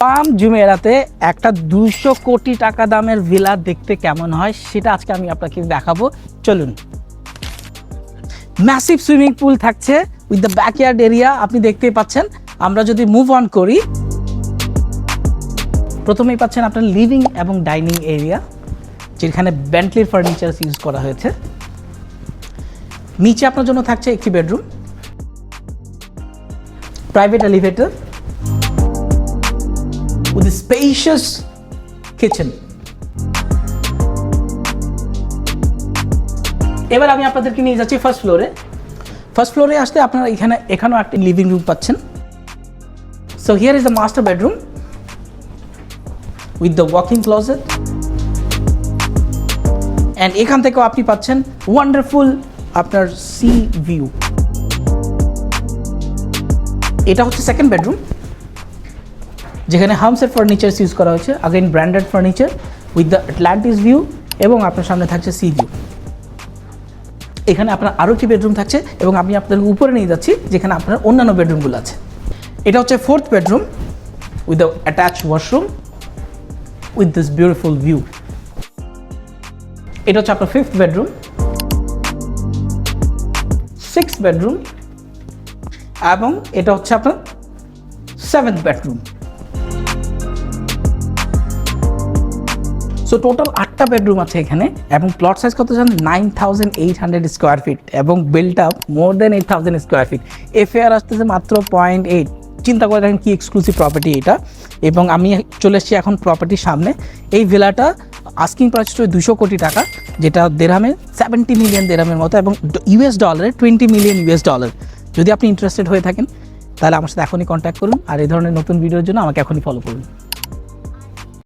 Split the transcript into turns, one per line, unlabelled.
পাম জুমেরাতে একটা 200 কোটি টাকা দামের ভিলা দেখতে কেমন হয় সেটা আজকে আমি আপনাকে দেখাবো। চলুন। ম্যাসিভ সুইমিং পুল থাকছে উইথ দ্য ব্যাকইয়ার্ড এরিয়া, আপনি দেখতেই পাচ্ছেন। আমরা যদি মুভ অন করি, প্রথমেই পাচ্ছেন আপনার লিভিং এবং ডাইনিং এরিয়া, যেখানে বেন্টলির ফার্নিচার ইউজ করা হয়েছে। নিচে আপনার জন্য থাকছে একটি bedroom, private elevator with a spacious kitchen. এবার আমি আপনাদেরকে নিয়ে যাচ্ছি ফার্স্ট ফ্লোরে। ফার্স্ট ফ্লোরে আসতে আপনারা এখানেও একটা লিভিং রুম পাচ্ছেন। So here is the master bedroom with the walking closet, and এখান থেকেও আপনি পাচ্ছেন ওয়ান্ডারফুল আপনার সি ভিউ। এটা হচ্ছে সেকেন্ড বেডরুম, যেখানে হামসের ফার্নিচার ইউজ করা হয়েছে, again branded furniture with the Atlantis view, এবং আপনার সামনে থাকছে সি ভিউ। এখানে আপনার আরও একটি বেডরুম থাকছে, এবং আমি আপনাদের উপরে নিয়ে যাচ্ছি যেখানে আপনার অন্যান্য বেডরুমগুলো আছে। এটা হচ্ছে fourth bedroom with the attach washroom with this beautiful view. এটা হচ্ছে আপনার ফিফথ বেডরুম, সিক্সথ বেডরুম, এবং এটা হচ্ছে আপনার সেভেন্থ বেডরুম। সো টোটাল 8টা বেডরুম আছে এখানে, এবং প্লট সাইজ কত জানেন? 9800 স্কোয়ার ফিট, এবং built up more than 8000 square feet. FAR আসতেছে মাত্র 0.8। চিন্তা করে দেখেন কি এক্সক্লুসিভ প্রপার্টি এটা। এবং আমি চলে এসেছি এখন প্রপার্টির সামনে। এই ভিলাটা আস্কিং প্রাইস হচ্ছে 200 কোটি টাকা, যেটা দেরহামে 70 মিলিয়ন দেরহামের মতো, এবং ইউএস ডলারে 20 মিলিয়ন ইউএস ডলার। যদি আপনি ইন্টারেস্টেড হয়ে থাকেন তাহলে আমার সাথে এখনই কন্ট্যাক্ট করুন, আর এই ধরনের নতুন ভিডিওর জন্য আমাকে এখনই ফলো করুন।